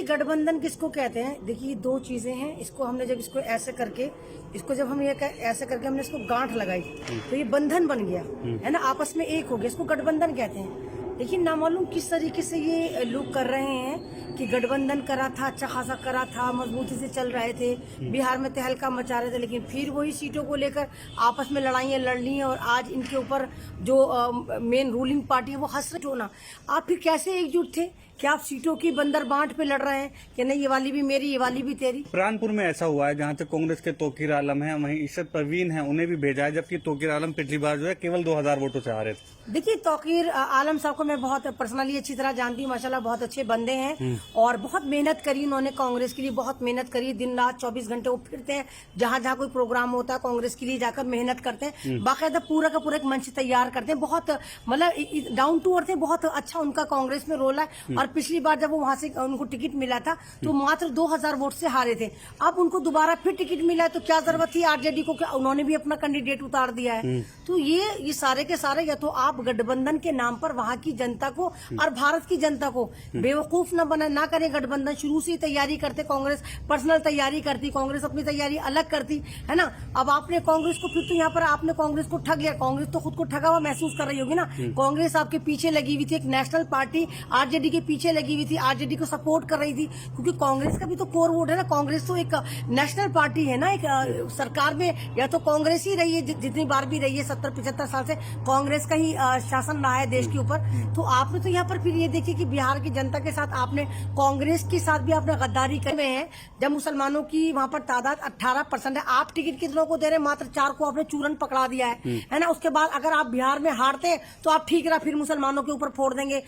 गठबंधन किसको कहते हैं? देखिए दो चीजें हैं। इसको हमने जब इसको ऐसे करके जब हम ये ऐसे करके हमने इसको गांठ लगाई तो ये बंधन बन गया है ना, आपस में एक हो गया, इसको गठबंधन कहते हैं। लेकिन नामालूम किस तरीके से ये लोग कर रहे हैं कि गठबंधन करा था, अच्छा खासा करा था, मजबूती से चल रहे थे, बिहार में तहलका मचा रहे थे, लेकिन फिर वही सीटों को लेकर आपस में लड़ाइयाँ लड़ ली हैं और आज इनके ऊपर जो मेन रूलिंग पार्टी है वो हंस रही होना। आप फिर कैसे एकजुट थे? क्या आप सीटों की बंदर बांट पे लड़ रहे हैं कि नहीं ये वाली भी मेरी, ये वाली भी तेरी? बुरहानपुर में ऐसा हुआ है जहाँ तक कांग्रेस के तौकीर आलम है, वहीं इशरत परवीन है, उन्हें भी भेजा है, जबकि तौकीर आलम पिछली बार जो है केवल 2000 वोटों से हारे थे। देखिए तौकीर आलम साहब को मैं बहुत पर्सनली अच्छी तरह जानती हूँ, माशाल्लाह बहुत अच्छे बंदे हैं और बहुत मेहनत करी उन्होंने, कांग्रेस के लिए बहुत मेहनत करी। दिन रात 24 घंटे वो फिरते हैं, जहाँ जहाँ कोई प्रोग्राम होता है कांग्रेस के लिए जाकर मेहनत करते हैं, बाकायदा पूरा का पूरा एक मंच तैयार करते हैं, बहुत मतलब डाउन टू अर्थ है, बहुत अच्छा उनका कांग्रेस में रोल है। और पिछली बार जब वो वहां से उनको टिकट मिला था तो मात्र 2000 वोट से हारे थे। अब उनको दोबारा फिर टिकट मिला है तो क्या जरूरत थी आरजेडी को, क्या उन्होंने भी अपना कैंडिडेट उतार दिया है। तो ये सारे के सारे या तो आप गठबंधन के नाम पर वहां की जनता को और भारत की जनता को बेवकूफ ना करें। गठबंधन शुरू से ही तैयारी करते, कांग्रेस पर्सनल तैयारी करती, कांग्रेस अपनी तैयारी अलग करती है ना। अब आपने कांग्रेस को फिर तो यहाँ पर आपने कांग्रेस को ठग लिया, कांग्रेस तो खुद को ठगा हुआ महसूस कर रही होगी ना। कांग्रेस आपके पीछे लगी हुई थी, एक नेशनल पार्टी आरजेडी के पीछे लगी हुई थी, आरजेडी को सपोर्ट कर रही थी, क्योंकि कांग्रेस का भी तो कोर वोट है ना। कांग्रेस तो एक नेशनल पार्टी है ना, एक सरकार में या तो कांग्रेस ही रही है, जितनी बार भी रही है, 70-75 साल से कांग्रेस का ही शासन रहा है देश के ऊपर। तो आपने तो यहाँ पर फिर ये देखिए कि बिहार की जनता के साथ आपने कांग्रेस के साथ भी आपने गद्दारी कर रहे हैं। जब मुसलमानों की वहां पर तादाद 18% है, आप टिकट कितनों को दे रहे हैं? मात्र 4 को आपने चूरन पकड़ा दिया है ना। उसके बाद अगर आप बिहार में हारते हैं तो आप ठीक रहा, फिर मुसलमानों के ऊपर फोड़ देंगे।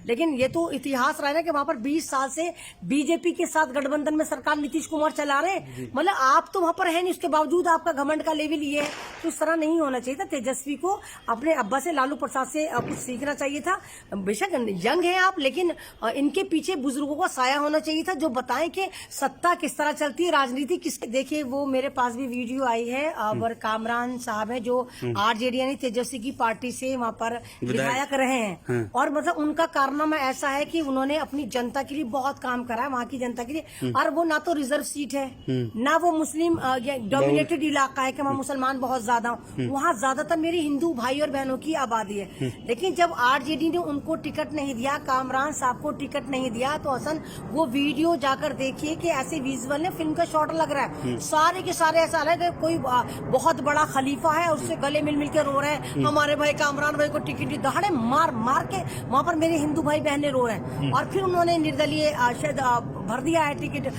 लेकिन ये तो इतिहास रहा है कि वहां पर 20 साल से बीजेपी के साथ गठबंधन में सरकार नीतीश कुमार चला रहे हैं, मतलब आप तो वहां पर है नहीं, उसके बावजूद आपका घमंड का लेवल ये है। तो इस तरह नहीं होना चाहिए था। तेजस्वी को अपने अब्बा से, लालू प्रसाद से कुछ सीखना चाहिए था। बेशक यंग हैं आप, लेकिन इनके पीछे बुजुर्गों का साया होना चाहिए था जो बताएं कि सत्ता किस तरह चलती है, राजनीति किस। देखिए वो मेरे पास भी वीडियो आई है और कामरान साहब है जो आरजेडी यानी तेजस्वी की पार्टी से वहां पर विधायक रहे हैं और मतलब उनका कारनामा ऐसा है कि उन्होंने अपनी जनता के लिए बहुत काम करा है, वहाँ की जनता के लिए। और वो ना तो रिजर्व सीट है, ना वो मुस्लिम डोमिनेटेड इलाका है कि वहाँ मुसलमान बहुत ज्यादा हो, वहाँ ज्यादातर मेरे हिंदू भाई और बहनों की आबादी है। लेकिन जब आरजेडी ने उनको टिकट नहीं दिया, कामरान साहब को टिकट नहीं दिया, तो हसन वो वीडियो जाकर देखिए कि ऐसे विजुअल ने फिल्म का शॉट लग रहा है, सारे के सारे ऐसा लग रहा है कोई बहुत बड़ा खलीफा है, उससे गले मिल मिल के रो रहे हैं, हमारे भाई कामरान भाई को टिकट दी। दहाड़े मार मार के वहाँ पर मेरे हिंदू भाई बहने रो रहे हैं। और फिर उन्होंने निर्दलीय शायद भर दिया है टिकट,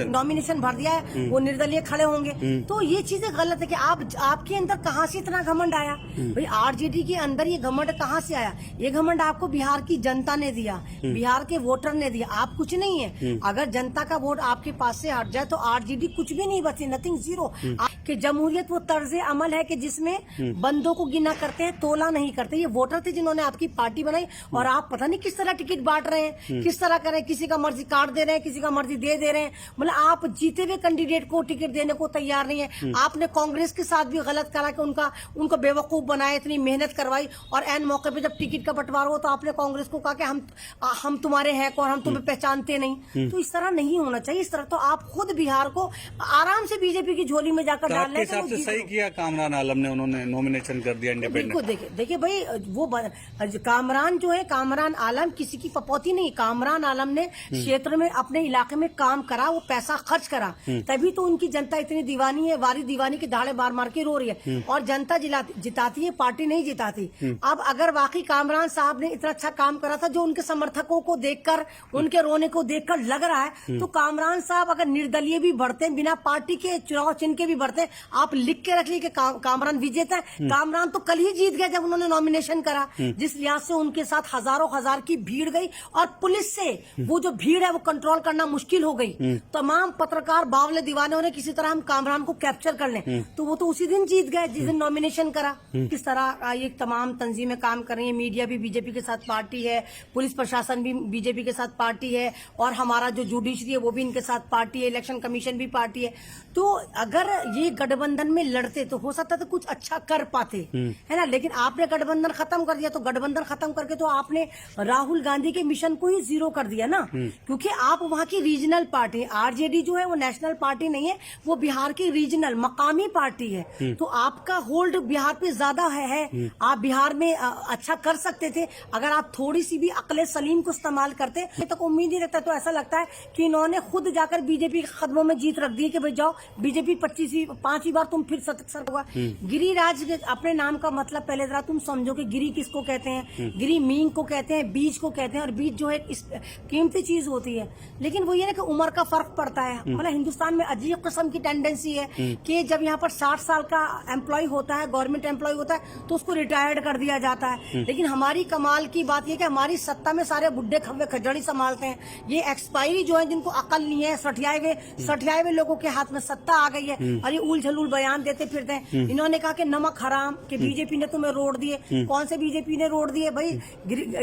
नॉमिनेशन भर दिया है, वो निर्दलीय खड़े होंगे। तो ये चीजें गलत है कि आपके अंदर कहाँ से इतना घमंड आया भाई? आरजेडी के अंदर ये घमंड कहाँ से आया? ये घमंड आपको बिहार की जनता ने दिया, बिहार के वोटर ने दिया, आप कुछ नहीं है। अगर जनता का वोट आपके पास से हट जाए तो आरजेडी कुछ भी नहीं बची, नथिंग, जीरो। कि जमहूरियत वो तर्ज अमल है कि जिसमें बंदों को गिना करते हैं, तोला नहीं करते। ये वोटर थे जिन्होंने आपकी पार्टी बनाई और आप पता नहीं किस तरह टिकट बांट रहे हैं, किस तरह करें, किसी का मर्जी काट दे रहे हैं, किसी का मर्जी दे रहे हैं। मतलब आप जीते हुए कैंडिडेट को टिकट देने को तैयार नहीं है। आपने कांग्रेस के साथ भी गलत करा कि उनको बेवकूफ बनाया, इतनी मेहनत करवाई और एन मौके पे जब टिकट का बंटवारा हो तो आपने कांग्रेस को कहा कि हम तुम्हारे हैं कौन, हम तुम्हें पहचानते नहीं। तो इस तरह नहीं होना चाहिए। इस तरह तो आप खुद बिहार को आराम से बीजेपी की झोली में जाकर डाल रहे हैं। सही किया कामरान आलम ने, उन्होंने नॉमिनेशन कर दिया इंडिपेंडेंट। देखिए भाई वो कामरान जो है, कामरान आलम किसी की पपौती नहीं। कामरान आलम ने क्षेत्र में अपने इलाके में काम करा, वो पैसा खर्च करा, तभी तो उनकी जनता इतनी दीवानी है, वारी दीवानी के दाढ़े मार मार के रो रही है। और जनता जिताती है, पार्टी नहीं जिताती। अब अगर वाकई कामरान साहब ने इतना अच्छा काम करा था जो उनके समर्थकों को देखकर, उनके रोने को देखकर लग रहा है, तो कामरान साहब अगर निर्दलीय भी बढ़ते, बिना पार्टी के चुनाव चिन्ह के भी बढ़ते, आप लिख के रख ली कि कामरान विजेता है। कामरान तो कल ही जीत गया जब उन्होंने नॉमिनेशन करा, जिस लिहाज से उनके साथ हजारों हजार की भीड़ गई और पुलिस से वो जो भीड़ है वो कंट्रोल करना मुश्किल हो गई। तमाम पत्रकार बावले दीवाने उन्हें किसी तरह हम कामरान को कैप्चर कर लें, तो वो तो उसी दिन जीत गए जिस दिन नॉमिनेशन करा। किस तरह ये तमाम तंजीमें काम कर रही है, मीडिया भी बीजेपी के साथ पार्टी है, पुलिस प्रशासन भी बीजेपी के साथ पार्टी है और हमारा जो जुडिशरी है वो भी इनके साथ पार्टी है, इलेक्शन कमीशन भी पार्टी है। तो अगर ये गठबंधन में लड़ते तो हो सकता था कुछ अच्छा कर पाते, है ना। लेकिन आपने गठबंधन खत्म कर दिया, तो गठबंधन खत्म करके तो आप आपने राहुल गांधी के मिशन को ही जीरो कर दिया ना, क्योंकि आप वहाँ की रीजनल पार्टी, आरजेडी जो है वो नेशनल पार्टी नहीं है, वो बिहार की रीजनल मकामी पार्टी है। तो आपका होल्ड बिहार पे ज्यादा है। आप बिहार में अच्छा कर सकते थे अगर आप थोड़ी सी भी अक्ल सलीम को इस्तेमाल करते। तो उम्मीद ही रखता, तो ऐसा लगता है कि इन्होंने खुद जाकर बीजेपी के कदमों में जीत रख दी है कि भाई जाओ बीजेपी 5वीं बार तुम फिर सत्ता होगा। गिरिराज अपने नाम का मतलब पहले जरा तुम समझो कि गिरी किसको कहते हैं। गिरी मींग को कहते हैं, बीज को कहते हैं, और बीज जो है कीमती चीज होती है। लेकिन वो ये ना कि उम्र का फर्क पड़ता है। मतलब हिंदुस्तान में अजीब किस्म की टेंडेंसी है कि जब यहाँ पर 60 साल का एम्प्लॉय होता है, गवर्नमेंट एम्प्लॉय होता है, तो उसको रिटायर्ड कर दिया जाता है। लेकिन हमारी कमाल की बात यह कि हमारी सत्ता में सारे बुढ़े खब्बे खजड़ी संभालते हैं। ये एक्सपायरी जो है, जिनको अकल नहीं है, सठियाए हुए लोगों के हाथ में सत्ता आ गई है और ये उल झलूल बयान देते फिरते हैं। इन्होंने कहा कि नमक हराम, कि बीजेपी ने तुम्हें रोड दिए। कौन से बीजेपी ने रोड दिए भाई?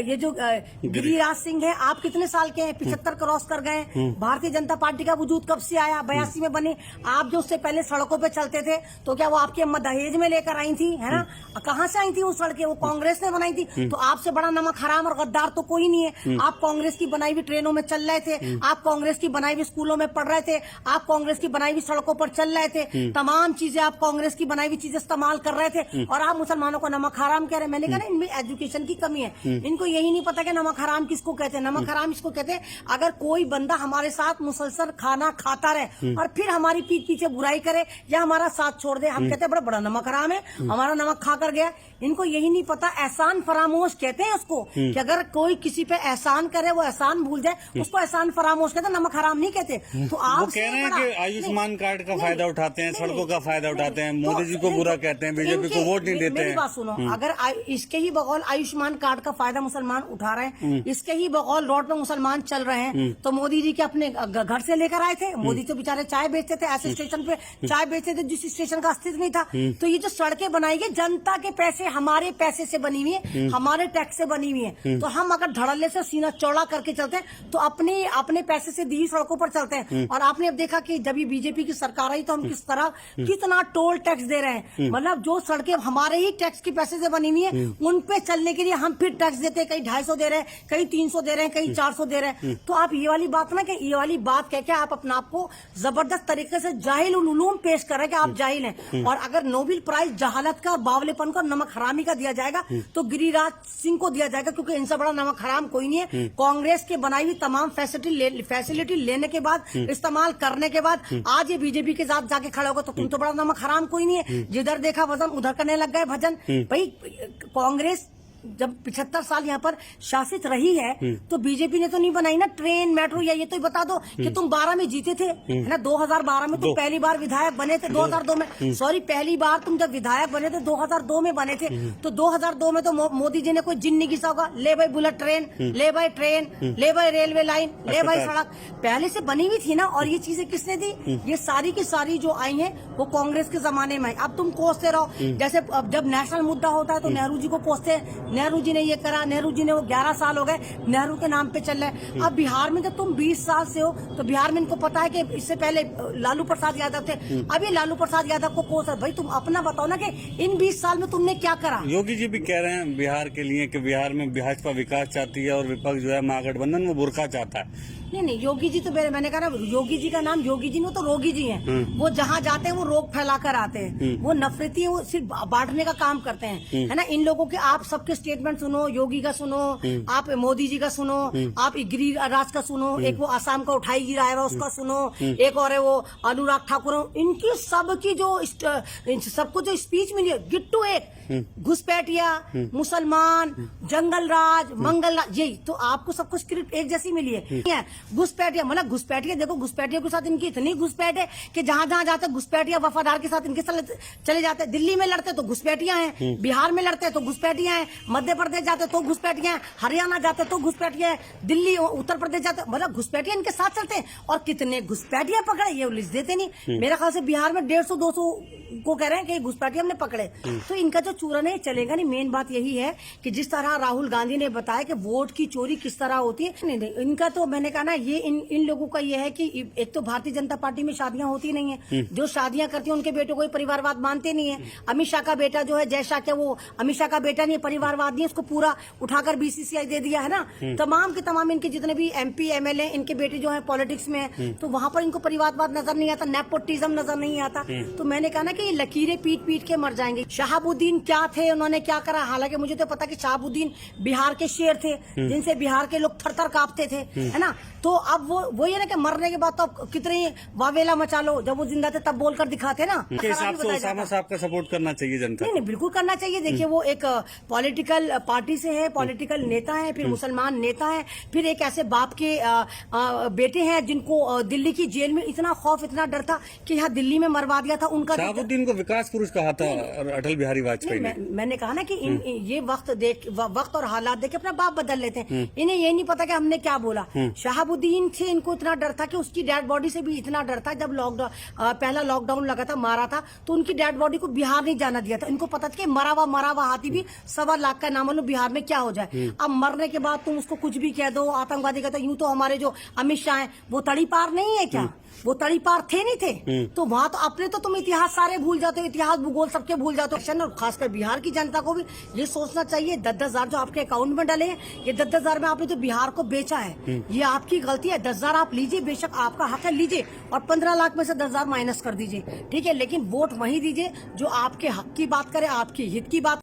ये जो गिरिराज सिंह है, आप कितने साल के हैं? 75 क्रॉस कर गए। भारतीय जनता पार्टी का वजूद कब से आया? 82 में बने। आप जो उससे पहले सड़कों पे चलते थे, तो क्या वो आपकी अम्मा दहेज में लेकर आई थी, है ना? कहाँ से आई थी वो सड़कें? वो कांग्रेस ने बनाई थी। तो आपसे बड़ा नमक हराम और गद्दार तो कोई नहीं है। आप कांग्रेस की बनाई हुई ट्रेनों में चल रहे थे, आप कांग्रेस की बनाई हुई स्कूलों में पढ़ रहे थे, आप कांग्रेस की बनाई हुई सड़कों पर चल रहे थे। तमाम चीजें आप कांग्रेस की बनाई हुई चीजें इस्तेमाल कर रहे थे, और आप मुसलमानों को नमक हराम कह रहे हैं। मैंने कहा ना, इनमें एजुकेशन की कमी है। इनको यही नहीं पता कि नमक हराम किसको कहते हैं। नमक हराम इसको कहते हैं अगर कोई बंदा हमारे साथ मुसलसल खाना खाता रहे और फिर हमारी पीठ पीछे बुराई करे या हमारा साथ छोड़ दे, हम कहते हैं बड़ा बड़ा नमक हराम है, हमारा नमक खा कर गया। इनको यही नहीं पता, एहसान फरामोश कहते हैं उसको, कि अगर कोई किसी पे एहसान करे, वो एहसान भूल जाए, उसको एहसान फरामोश कहते हैं, नमक हराम नहीं कहते। तो आप वो कह रहे हैं कि आयुष्मान कार्ड का फायदा उठाते हैं, सड़कों का फायदा उठाते हैं, मोदी जी को बुरा कहते हैं, बीजेपी को वोट नहीं देते हैं। बात सुनो, अगर इसके ही बगौल आयुष्मान कार्ड का फायदा मुसलमान उठा रहे हैं, इसके ही बगौल रोड पे मुसलमान चल रहे हैं, तो मोदी जी के अपने घर से लेकर आए थे। मोदी तो बेचारे चाय बेचते थे, ऐसे स्टेशन पे चाय बेचते थे जिस स्टेशन का अस्तित्व नहीं था। तो ये जो सड़कें बनाई गई जनता के पैसे, हमारे पैसे से बनी हुई है, हमारे टैक्स से बनी हुई है। तो हम अगर धड़ल्ले से सीना चौड़ा करके चलते हैं, तो अपने पैसे से दी सड़कों पर चलते हैं। और आपने अब देखा कि जब ये बीजेपी की सरकार आई, तो हम किस तरह कितना टोल टैक्स दे रहे हैं। मतलब जो सड़कें हमारे ही टैक्स के पैसे से बनी हुई है, उन पे चलने के लिए हम फिर टैक्स देते हैं। कहीं 250 दे रहे हैं, कहीं 300 दे रहे हैं, कहीं 400 दे रहे हैं। तो आप ये वाली बात ना, कि ये वाली बात कह के आप अपने आप को जबरदस्त तरीके से जाहिल उलूम पेश कर रहे हैं कि आप जाहिल हैं। और अगर नोबेल प्राइज जहालत का और बावलेपन का, नमक हरामी का दिया जाएगा, तो गिरिराज सिंह को दिया जाएगा, क्योंकि इनसे बड़ा नमक हराम कोई नहीं है। कांग्रेस के बनाई हुई तमाम फैसिलिटी लेने के बाद, इस्तेमाल करने के बाद आज ये बीजेपी के साथ जाके खड़े होगा, तो तुम तो बड़ा नमक हराम कोई नहीं है। जिधर देखा वजन उधर करने लग गए भजन। भाई कांग्रेस जब 75 साल यहाँ पर शासित रही है, तो बीजेपी ने तो नहीं बनाई ना ट्रेन, मेट्रो, या ये तो बता दो कि तुम 12 में जीते थे, है ना? 2012 में तुम पहली बार विधायक बने थे। 2002 में, सॉरी, पहली बार तुम जब विधायक बने थे 2002 में बने थे। तो 2002 में तो मोदी जी ने कोई जिन नहीं घिसा होगा, ले भाई बुलेट ट्रेन, ले भाई ट्रेन, ले भाई रेलवे लाइन, ले भाई सड़क, पहले से बनी हुई थी ना। और ये चीजें किसने दी? ये सारी की सारी जो आई है, वो कांग्रेस के जमाने में। अब तुम कोसते रहो, जैसे अब जब नेशनल मुद्दा होता है तो नेहरू जी को कोसते हैं, नेहरू जी ने ये करा, नेहरू जी ने वो, 11 साल हो गए नेहरू के नाम पे चल रहा है। अब बिहार में जब तुम 20 साल से हो, तो बिहार में इनको पता है कि इससे पहले लालू प्रसाद यादव थे, अभी लालू प्रसाद यादव को कोस है। भाई तुम अपना बताओ ना कि इन 20 साल में तुमने क्या करा? योगी जी भी कह रहे हैं बिहार के लिए कि बिहार में भाजपा विकास चाहती है और विपक्ष जो है महागठबंधन में बुरका चाहता है। नहीं, योगी जी तो मैंने कहा ना, योगी जी का नाम योगी जी नहीं, तो रोगी जी हैं। वो जहाँ जाते हैं वो रोग फैला कर आते हैं, वो नफरती है, वो सिर्फ बांटने का काम करते हैं, है ना? इन लोगों के आप सबके स्टेटमेंट सुनो, योगी का सुनो, आप मोदी जी का सुनो, आप गिरिराज का सुनो, एक वो असम का उठाई गिरा है उसका सुनो, एक और है वो अनुराग ठाकुर, इनकी सबकी जो सबको जो स्पीच मिली है, गिट्टू एक घुसपैठिया, मुसलमान, जंगल राज, मंगल राज, यही तो आपको सबको स्क्रिप्ट एक जैसी मिली है। घुसपैठिया, मतलब घुसपैठिया, देखो घुसपैठियों के साथ इनकी इतनी घुसपैठ है कि जहां जहां जाते घुसपैठिया वफादार के साथ इनके चले जाते। दिल्ली में लड़ते तो घुसपैठिया हैं, बिहार में लड़ते तो घुसपैठिया हैं, मध्य प्रदेश जाते तो घुसपैठिया हैं, हरियाणा जाते तो घुसपैठिया है, दिल्ली उत्तर प्रदेश जाते, मतलब घुसपैठिया इनके साथ चलते हैं। और कितने घुसपैठिया पकड़े ये लिस्ट देते नहीं। मेरे ख्याल से बिहार में 150-200 को कह रहे हैं कि घुसपैठिया हमने पकड़े। तो इनका जो चूरन है चलेगा नहीं। मेन बात यही है कि जिस तरह राहुल गांधी ने बताया कि वोट की चोरी किस तरह होती है, नहीं, इनका तो मैंने कहा ना ये इन लोगों का ये है कि एक तो भारतीय जनता पार्टी में शादियां होती नहीं है, जो शादियां करती हैं उनके बेटों को परिवारवाद मानते नहीं है। अमित शाह का बेटा जो है जय शाह, क्या वो अमित शाह का बेटा नहीं है, परिवारवाद नहीं है, उसको पूरा उठाकर बीसीसीआई दे दिया है ना। तमाम के तमाम इनके जितने भी MP MLA इनके बेटे जो है पॉलिटिक्स में है, तो वहां पर इनको परिवारवाद नजर नहीं आता, नेपोटिज्म नजर नहीं आता। तो मैंने कहा ना कि ये लकीरें पीट पीट के मर जाएंगे। शहाबुद्दीन क्या थे, उन्होंने क्या करा, हालांकि मुझे तो पता कि शहाबुद्दीन बिहार के शेर थे, जिनसे बिहार के लोग थर थर कांपते थे, है ना। तो अब वो ये ना कि मरने के बाद तो कितनी वावेला मचा लो, जब वो जिंदा थे तब बोलकर दिखाते ना। के हिसाब से ओसामा साहब का सपोर्ट करना चाहिए जनता नहीं, बिल्कुल करना चाहिए। देखिए वो एक पॉलिटिकल पार्टी से है, पॉलिटिकल नेता है, फिर मुसलमान नेता है, फिर एक ऐसे बाप के बेटे हैं जिनको दिल्ली की जेल में इतना खौफ, इतना डर था कि यहाँ दिल्ली में मरवा दिया था उनका। शहाबुद्दीन को विकास पुरुष कहा था अटल बिहारी वाजपेयी ने। मैंने कहा ना कि ये वक्त और हालात देख के अपना बाप बदल लेते हैं। इन्हें ये नहीं पता कि हमने क्या बोला। शहाबुद्दीन से इनको इतना डर था कि उसकी डेड बॉडी से भी इतना डर था। जब पहला लॉकडाउन लगा था, मारा था, तो उनकी डेड बॉडी को बिहार नहीं जाना दिया था। इनको पता था कि मरा हुआ हाथी भी 1.25 लाख का नाम लो बिहार में क्या हो जाए। अब मरने के बाद तुम उसको कुछ भी कह दो, आतंकवादी कहते, यूं तो हमारे जो अमित शाह है वो तड़ी पार नहीं है क्या? वो तड़ी पार थे नहीं थे? तो वहां तो अपने तो तुम इतिहास सारे भूल जाते हो, इतिहास भूगोल सबके भूल जाते हो। और खासकर बिहार की जनता को भी ये सोचना चाहिए, 10-10 हजार जो आपके अकाउंट में डले हैं, ये 10-10 हजार में आपने तो बिहार को बेचा है, ये आपकी गलती है। 10 हजार आप लीजिए, बेशक आपका हक है, लीजिए, और 15 लाख में से 10 हजार माइनस कर दीजिए, ठीक है, लेकिन वोट वही दीजिए जो आपके हक की बात करे, आपके हित की बात